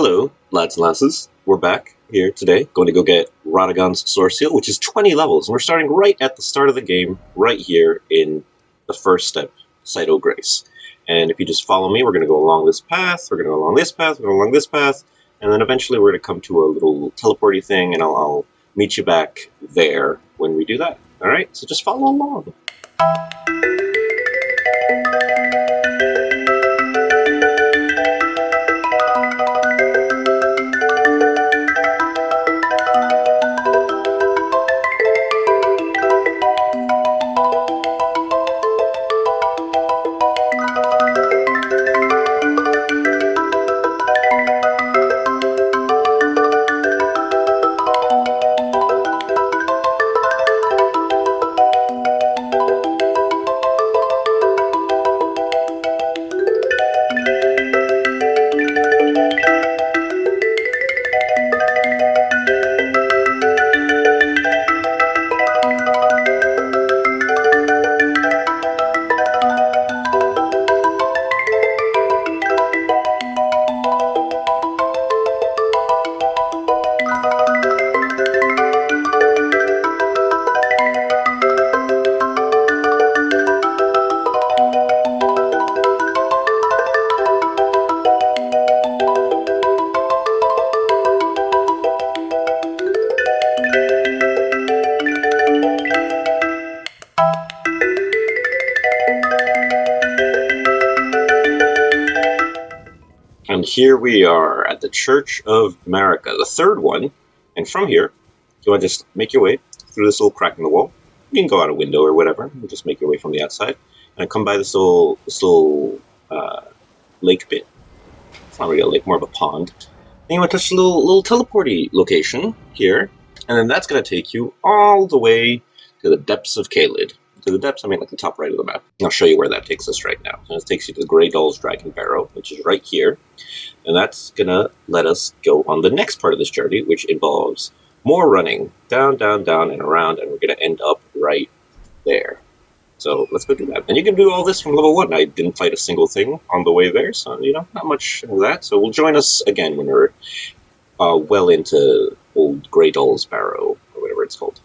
Hello, lads and lasses. We're back here today, going to go get Radagon Soreseal, which is 20 levels, and we're starting right at the start of the game, right here in the first step, Site of Grace. And if you just follow me, we're going to go along this path, we're going to go along this path, we're going to go along this path, and then eventually we're going to come to a little teleporty thing, and I'll meet you back there when we do that. Alright, so just follow along. And here we are at the Church of Marika, the third one. And from here, you want to just make your way through this little crack in the wall. You can go out a window or whatever, and just make your way from the outside. And come by this little lake bit. It's not really a lake, more of a pond. And you want to touch the little teleporty location here. And then that's going to take you all the way to the depths of Caelid. To the depths, I mean like the top right of the map. I'll show you where that takes us right now. And it takes you to the Grey Doll's Dragon Barrow, which is right here. And that's going to let us go on the next part of this journey, which involves more running. Down, down, down, and around, and we're going to end up right there. So let's go do that. And you can do all this from level 1. I didn't fight a single thing on the way there, so, not much of that. So we'll join us again when we're well into old Grey Doll's Barrow, or whatever it's called.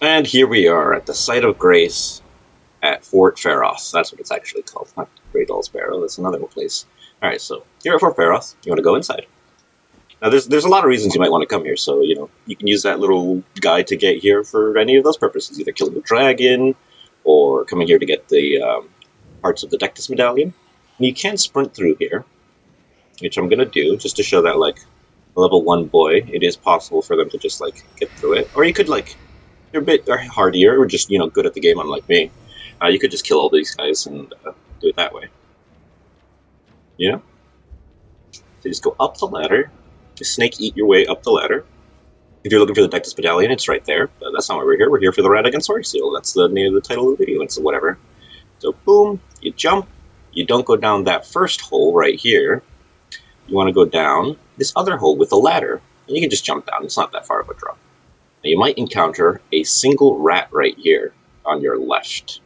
And here we are at the Site of Grace at Fort Pharos. That's what it's actually called, not Grey Doll's Barrow. That's another place. Alright, so here at Fort Pharos, you want to go inside. Now, there's a lot of reasons you might want to come here, so, you can use that little guide to get here for any of those purposes. Either killing a dragon, or coming here to get the parts of the Dectus Medallion. And you can sprint through here, which I'm going to do, just to show that, a level 1 boy, it is possible for them to just, get through it. Or you could, you're a bit hardier, or just, good at the game, unlike me. You could just kill all these guys and do it that way. So you just go up the ladder, just snake eat your way up the ladder. If you're looking for the Dectus Medallion, it's right there, but that's not why we're here. We're here for the Radagon Soreseal. That's the name of the title of the video, and so whatever. So boom, you jump, you don't go down that first hole right here. You want to go down this other hole with a ladder, and you can just jump down. It's not that far of a drop. Now, you might encounter a single rat right here on your left.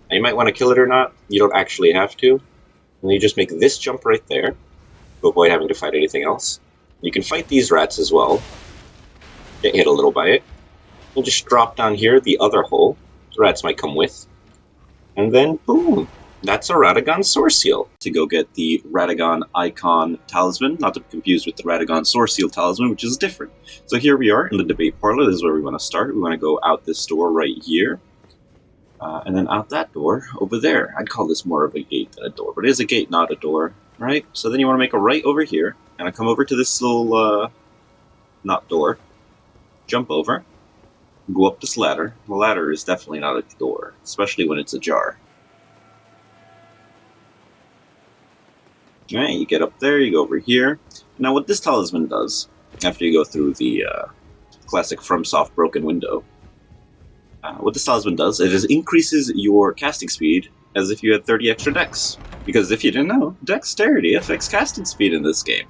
Now, you might want to kill it or not. You don't actually have to. And you just make this jump right there to avoid having to fight anything else. You can fight these rats as well. Get hit a little by it. And just drop down here the other hole. The rats might come with. And then, boom! That's a Radagon Soreseal. To go get the Radagon Icon Talisman, not to be confused with the Radagon Soreseal Talisman, which is different. So here we are in the debate parlor. This is where we want to start. We want to go out this door right here. And then out that door over there. I'd call this more of a gate than a door, but it is a gate, not a door, right? So then you want to make a right over here, and I come over to this little, not door, jump over, go up this ladder. The ladder is definitely not a door, especially when it's ajar. Alright, you get up there, you go over here. Now what this talisman does, after you go through the classic FromSoft broken window, what this talisman does, it increases your casting speed as if you had 30 extra dex. Because if you didn't know, dexterity affects casting speed in this game.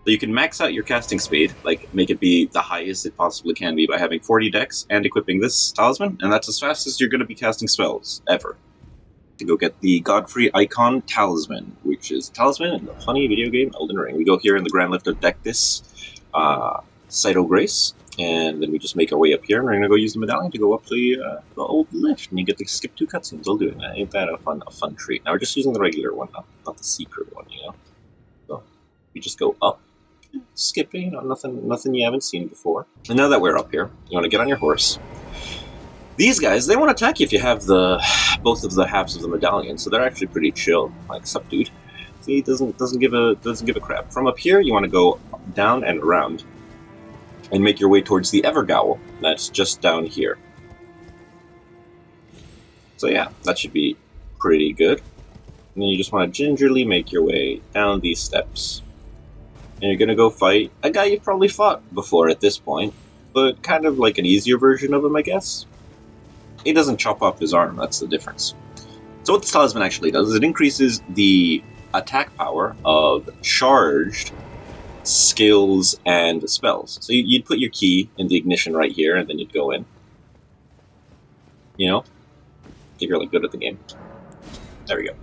So you can max out your casting speed, like make it be the highest it possibly can be by having 40 dex and equipping this talisman, and that's as fast as you're going to be casting spells, ever. To go get the Godfrey Icon Talisman, which is Talisman in the funny video game Elden Ring. We go here in the Grand Lift of Dectus, Site of Grace, and then we just make our way up here, and we're going to go use the medallion to go up the old lift, and you get to skip 2 cutscenes. I'll do it. Ain't that a fun treat? Now we're just using the regular one, not the secret one, you know? So we just go up, skipping, you know, nothing you haven't seen before. And now that we're up here, you want to get on your horse. These guys, they won't attack you if you have both of the halves of the medallion, so they're actually pretty chill. Like, sup, dude? See, doesn't give a crap. From up here, you want to go down and around, and make your way towards the Evergaol. That's just down here. So yeah, that should be pretty good. And then you just want to gingerly make your way down these steps. And you're gonna go fight a guy you've probably fought before at this point, but kind of like an easier version of him, I guess. He doesn't chop off his arm, that's the difference. So what this talisman actually does is it increases the attack power of charged skills and spells. So you'd put your key in the ignition right here, and then you'd go in. You know? If you're like good at the game. There we go.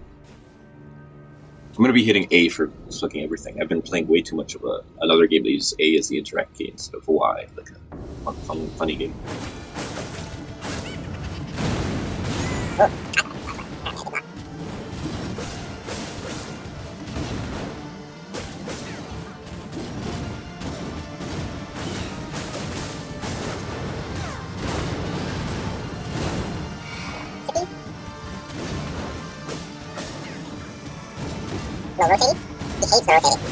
I'm going to be hitting A for fucking everything. I've been playing way too much of another game that uses A as the interact key instead of Y, like a funny game. No rotating? He hates the rotating.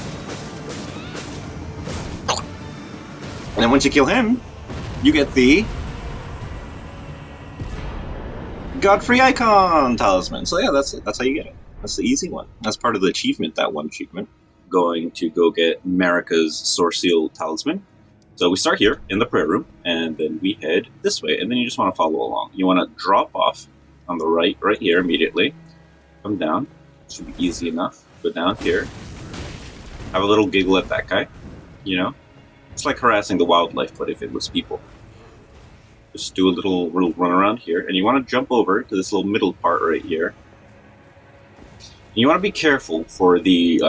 And then once you kill him, you get the Godfrey Icon Talisman. So yeah, that's it. That's how you get it. That's the easy one. That's part of the achievement, that one achievement. Going to go get Marika's Soreseal Talisman. So we start here in the prayer room, and then we head this way, and then you just want to follow along. You want to drop off on the right here immediately. Come down. Should be easy enough. Go down here. Have a little giggle at that guy. You know? It's like harassing the wildlife, but if it was people. Just do a little run around here, and you want to jump over to this little middle part right here. And you want to be careful for the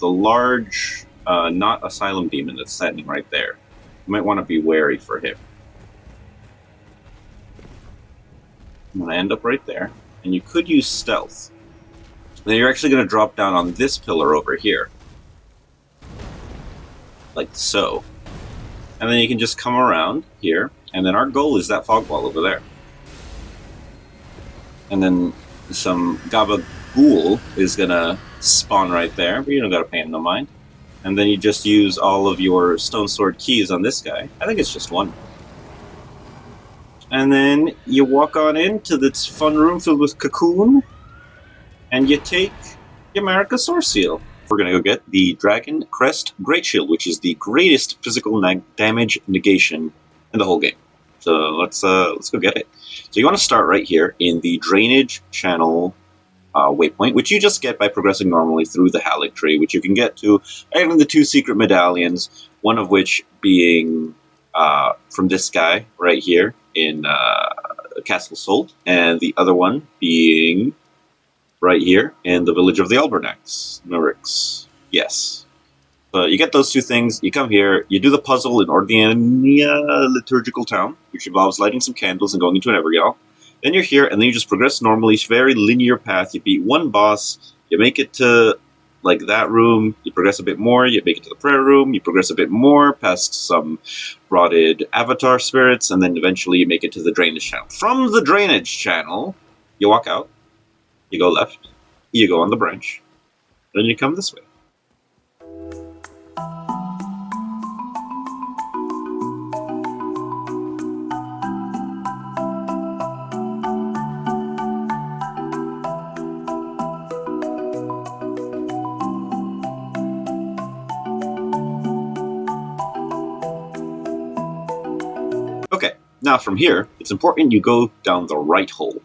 large, not asylum demon that's standing right there. You might want to be wary for him. I'm going to end up right there, and you could use stealth. Then you're actually going to drop down on this pillar over here. Like so. And then you can just come around here, and then our goal is that fog wall over there. And then some gabagool is going to spawn right there, but you don't got to pay him no mind. And then you just use all of your stone sword keys on this guy. I think it's just one. And then you walk on into this fun room filled with cocoon, and you take your Marika Soreseal. We're going to go get the Dragoncrest Greatshield, which is the greatest physical damage negation in the whole game. So let's go get it. So you want to start right here in the drainage channel waypoint, which you just get by progressing normally through the Erdtree, which you can get to having the 2 secret medallions, one of which being from this guy right here in Castle Solt, and the other one being right here in the village of the Albernax. Yes. But you get those two things, you come here, you do the puzzle in Ordiania Liturgical Town, which involves lighting some candles and going into an Evergale. Then you're here, and then you just progress normally, very linear path. You beat one boss, you make it to like that room, you progress a bit more, you make it to the prayer room, you progress a bit more, past some rotted avatar spirits, and then eventually you make it to the drainage channel. From the drainage channel, you walk out, you go left, you go on the branch, then you come this way. Okay, now from here, it's important you go down the right hole,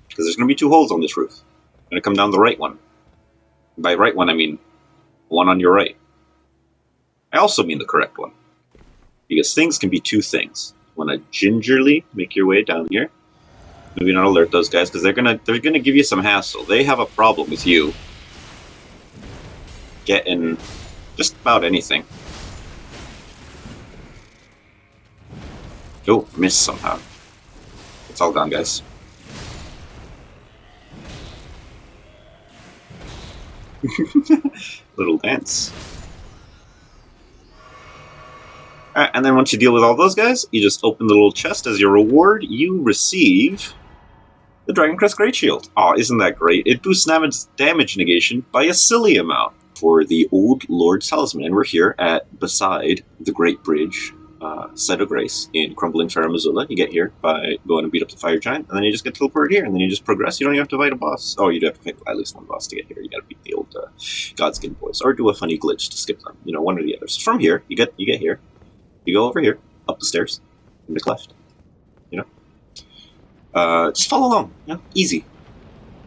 because there's going to be two holes on this roof. You're going to come down the right one. By right one, I mean one on your right. I also mean the correct one, because things can be two things. You want to gingerly make your way down here. Maybe not alert those guys, because they're gonna give you some hassle. They have a problem with you getting just about anything. Oh, missed somehow. It's all gone, guys. Little dance. Alright, and then once you deal with all those guys, you just open the little chest. As your reward, you receive the Dragoncrest Greatshield. Aw, isn't that great? It boosts damage negation by a silly amount for the Old Lord's Talisman. And we're here beside the Great Bridge, Site of Grace in Crumbling Fair Missoula. You get here by going and beat up the Fire Giant, and then you just get teleported here, and then you just progress. You don't even have to fight a boss. Oh, you do have to fight at least one boss to get here. You gotta beat the old Godskin boys, or do a funny glitch to skip them. You know, one or the other. So from here, you get here. You go over here, up the stairs, and make left. You know? Just follow along. You know? Easy.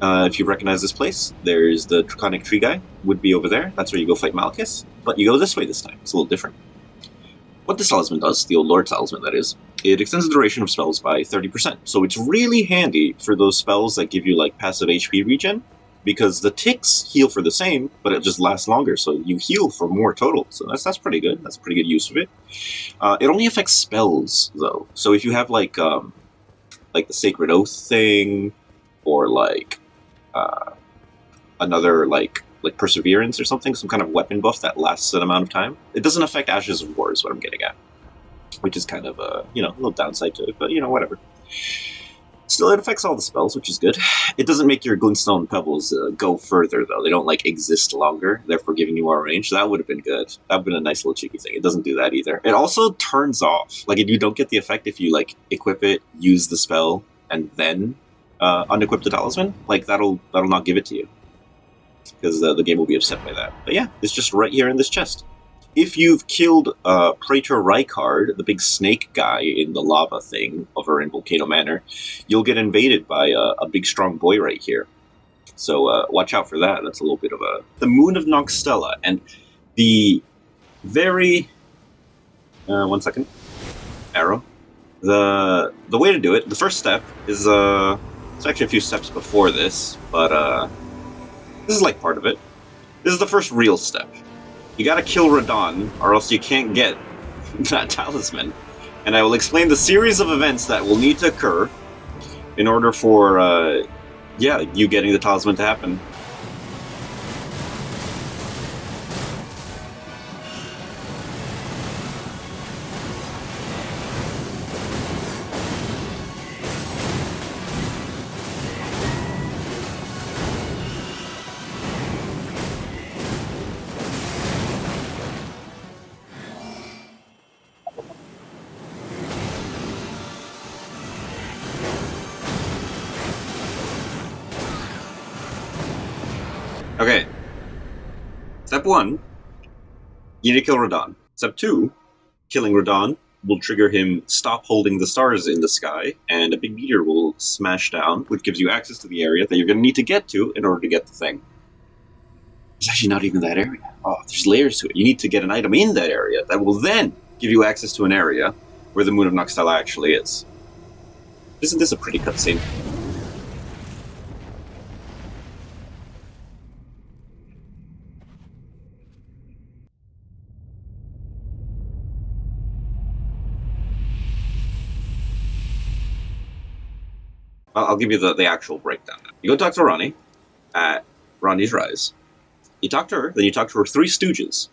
If you recognize this place, there's the Draconic Tree guy, would be over there. That's where you go fight Malchus. But you go this way this time. It's a little different. What this talisman does, the Old Lord Talisman that is, it extends the duration of spells by 30%. So it's really handy for those spells that give you like passive HP regen, because the ticks heal for the same, but it just lasts longer, so you heal for more total. So that's pretty good. That's a pretty good use of it. It only affects spells, though. So if you have like the Sacred Oath thing, or like another like Perseverance or something, some kind of weapon buff that lasts an amount of time, it doesn't affect Ashes of War, is what I'm getting at. Which is kind of a little downside to it, but whatever. Still, it affects all the spells, which is good. It doesn't make your Glintstone Pebbles go further, though. They don't, exist longer, therefore giving you more range. So that would have been good. That would have been a nice little cheeky thing. It doesn't do that either. It also turns off. You don't get the effect if you, equip it, use the spell, and then unequip the talisman. That'll not give it to you. Because the game will be upset by that. But yeah, it's just right here in this chest. If you've killed Praetor Rykard, the big snake guy in the lava thing over in Volcano Manor, you'll get invaded by a big strong boy right here. So watch out for that. That's a little bit of the Moon of Nokstella. And the very... one second. Arrow. The way to do it, the first step is... it's actually a few steps before this, but this is part of it. This is the first real step. You gotta kill Radagon, or else you can't get that talisman. And I will explain the series of events that will need to occur in order for, you getting the talisman to happen. Okay. Step 1, you need to kill Radagon. Step 2, killing Radagon will trigger him stop holding the stars in the sky, and a big meteor will smash down, which gives you access to the area that you're going to need to get to in order to get the thing. It's actually not even that area. Oh, there's layers to it. You need to get an item in that area that will then give you access to an area where the Moon of Nokstella actually is. Isn't this a pretty cutscene? I'll give you the actual breakdown. You go talk to Ronnie at Ronnie's Rise. You talk to her, then you talk to her three stooges.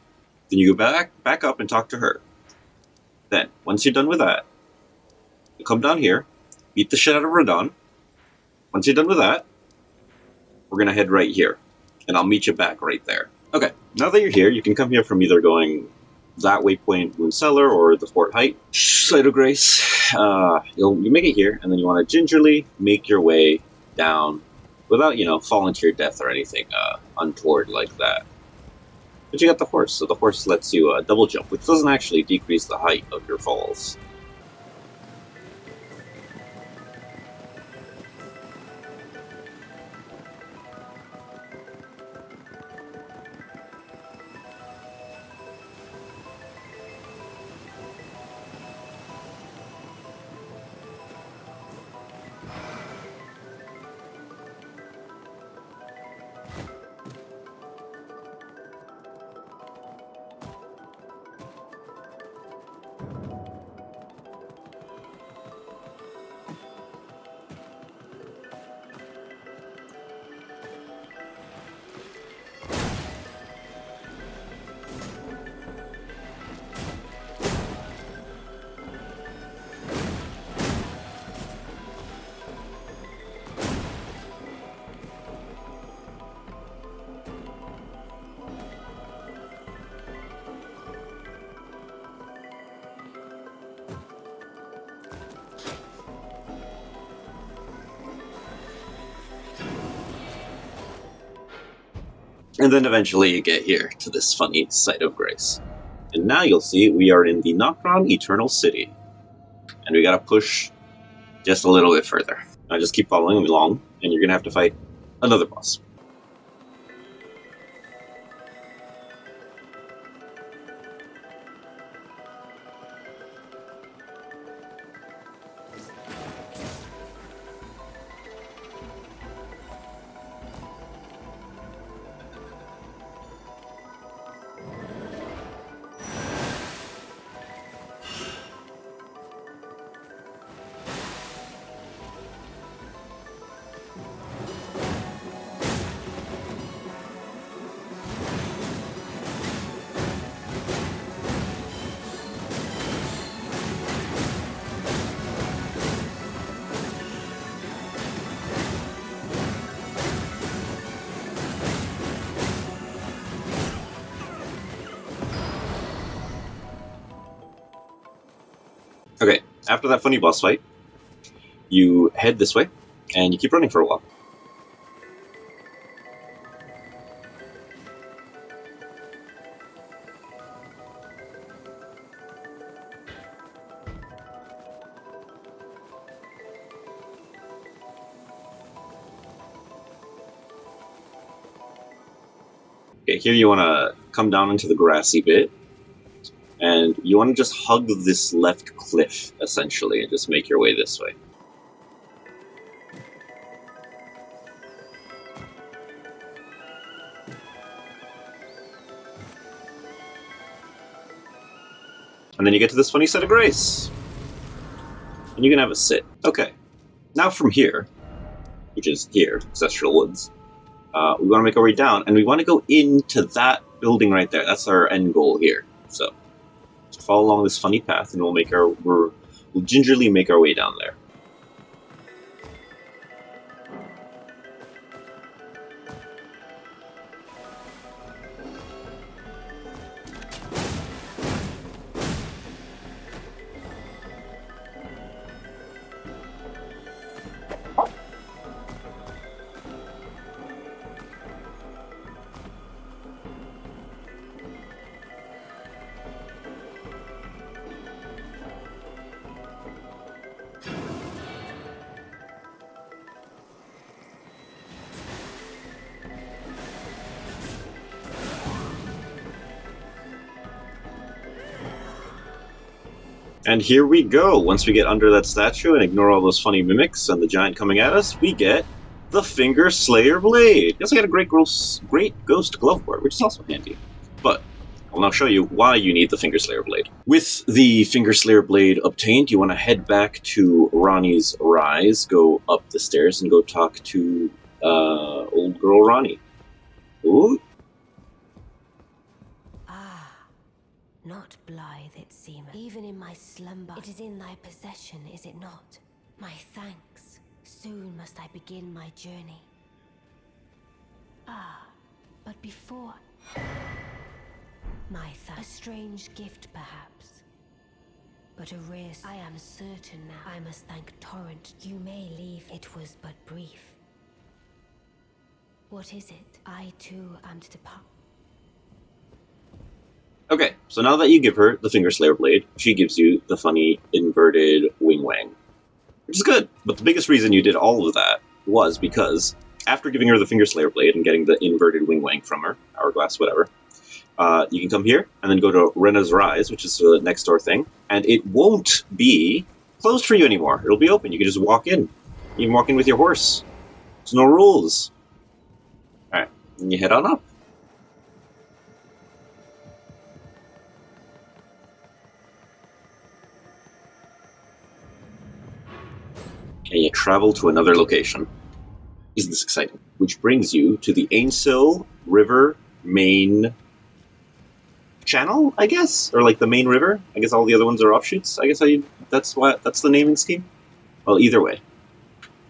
Then you go back up and talk to her. Then, once you're done with that, you come down here, beat the shit out of Radagon. Once you're done with that, we're gonna head right here. And I'll meet you back right there. Okay, now that you're here, you can come here from either going that waypoint Moon Cellar or the Fort Height Site of Grace. You make it here, and then you want to gingerly make your way down without, falling to your death or anything untoward like that. But you got the horse, so the horse lets you double jump, which doesn't actually decrease the height of your falls. And then eventually you get here to this funny Site of Grace. And now you'll see we are in the Nokron Eternal City. And we gotta push just a little bit further. Now just keep following along, and you're gonna have to fight another boss. Okay, after that funny boss fight, you head this way, and you keep running for a while. Okay, here you want to come down into the grassy bit, and you want to just hug this left cliff, essentially, and just make your way this way. And then you get to this funny Site of Grace. And you can have a sit. Okay. Now from here, which is here, Ancestral Woods, we want to make our way down, and we want to go into that building right there. That's our end goal here. So, just follow along this funny path, and we'll gingerly make our way down there. And here we go. Once we get under that statue and ignore all those funny mimics and the giant coming at us, we get the Finger Slayer Blade. We also get a great Ghost Glove Board, which is also handy. But I'll now show you why you need the Finger Slayer Blade. With the Finger Slayer Blade obtained, you want to head back to Ronnie's Rise, go up the stairs, and go talk to old girl Ronnie. Ooh. Not blithe, it seemeth. Even in my slumber, it is in thy possession, is it not? My thanks. Soon must I begin my journey. But before... My thanks. A strange gift, perhaps. But a rare... I am certain now. I must thank Torrent. You may leave. It was but brief. What is it? I too am to depart. Okay, so now that you give her the Finger Slayer Blade, she gives you the funny inverted wing wang. Which is good, but the biggest reason you did all of that was because after giving her the Finger Slayer Blade and getting the inverted wing wang from her, hourglass, whatever, you can come here and then go to Rena's Rise, which is the next door thing, and it won't be closed for you anymore. It'll be open. You can just walk in. You can walk in with your horse. There's no rules. Alright, and you head on up. And you travel to another location. Isn't this exciting? Which brings you to the Ainsil River main channel, I guess? Or like the main river? I guess all the other ones are offshoots. I guess that's the naming scheme? Well, either way.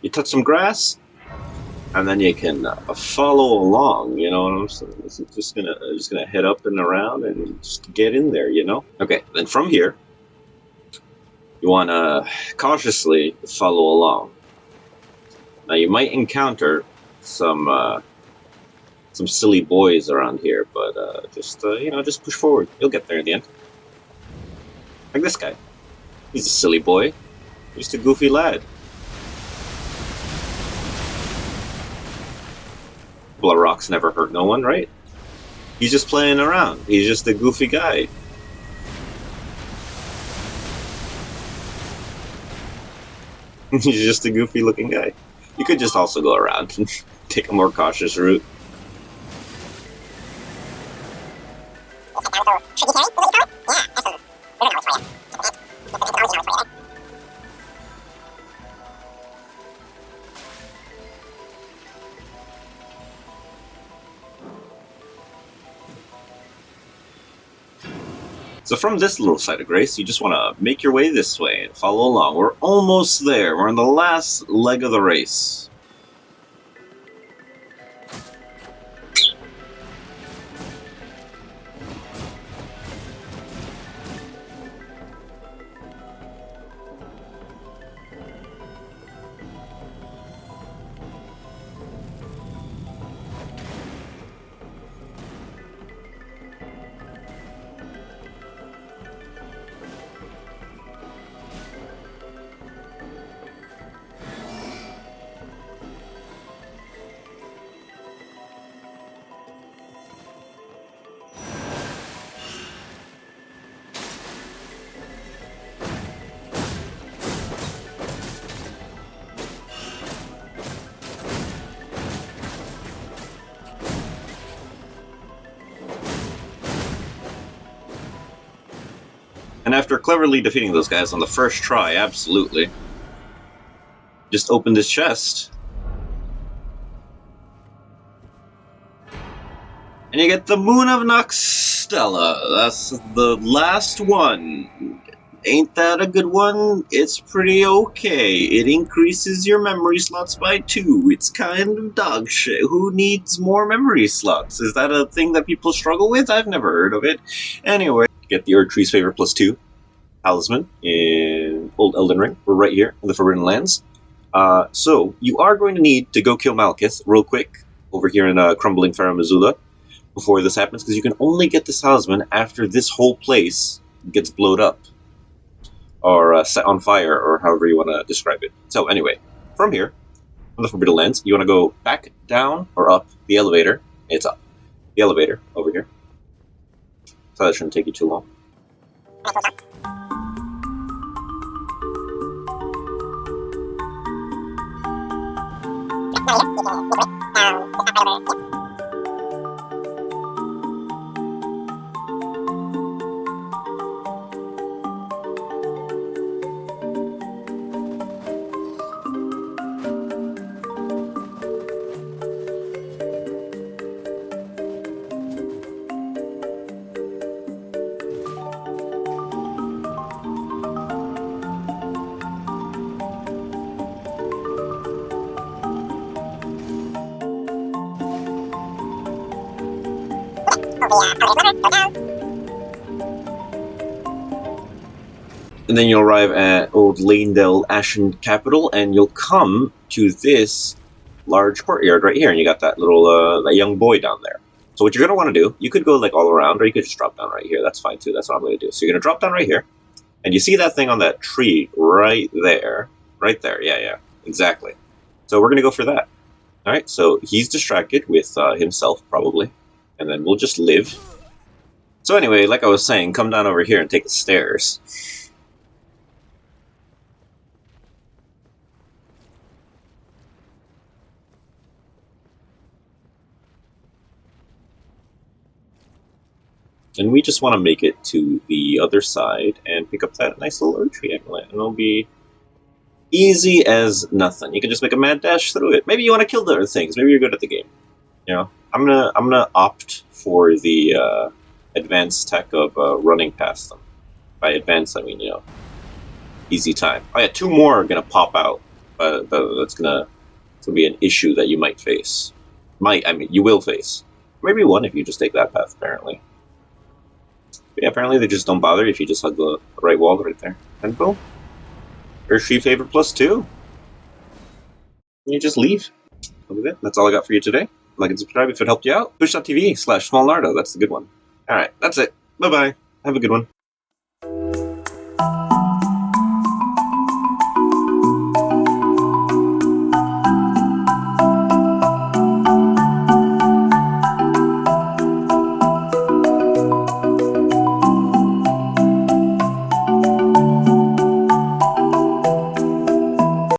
You touch some grass, and then you can follow along, you know what I'm saying? It's just gonna head up and around and just get in there, you know? Okay, then from here, you want to cautiously follow along. Now you might encounter some silly boys around here, but just push forward. You'll get there in the end. Like this guy. He's a silly boy. Just a goofy lad. Well, rocks never hurt no one, right? He's just playing around. He's just a goofy guy. He's just a goofy-looking guy. You could just also go around and take a more cautious route. So from this little site of grace, you just want to make your way this way and follow along. We're almost there. We're on the last leg of the race. And after cleverly defeating those guys on the first try, absolutely, just open this chest. And you get the Moon of Nokstella. That's the last one. Ain't that a good one? It's pretty okay. It increases your memory slots by 2. It's kind of dog shit. Who needs more memory slots? Is that a thing that people struggle with? I've never heard of it. Anyway, get the Erdtree's Favor +2 Talisman in Old Elden Ring. We're right here in the Forbidden Lands. So, you are going to need to go kill Malekith real quick over here in Crumbling Farum Azula before this happens, because you can only get this talisman after this whole place gets blowed up. Or set on fire, or however you want to describe it. So anyway, from here, from the Forbidden Lands, you want to go back, down, or up the elevator. It's up. The elevator, over here. So that shouldn't take you too long. And then you'll arrive at Old Lanedale Ashen Capital, and you'll come to this large courtyard right here, and you got that little that young boy down there. So what you're going to want to do, you could go like all around, or you could just drop down right here. That's fine too. That's what I'm going to do. So you're going to drop down right here, and you see that thing on that tree right there. Right there. Yeah, exactly. So we're going to go for that. All right, so he's distracted with himself probably, and then we'll just live. So anyway, like I was saying, come down over here and take the stairs. And we just want to make it to the other side and pick up that nice little Erdtree amulet, and it'll be easy as nothing. You can just make a mad dash through it. Maybe you want to kill the other things. Maybe you're good at the game. You know, I'm gonna opt for the advanced tech of running past them. By advanced, I mean easy time. Oh yeah, 2 more are gonna pop out. That's gonna be an issue that you might face. You will face. Maybe 1 if you just take that path. Apparently. But yeah, apparently they just don't bother if you just hug the right wall right there. And boom. Erdtree favorite +2. And you just leave. That's all I got for you today. Like and subscribe if it helped you out. Twitch.tv/smallnardo. That's the good one. Alright, that's it. Bye-bye. Have a good one.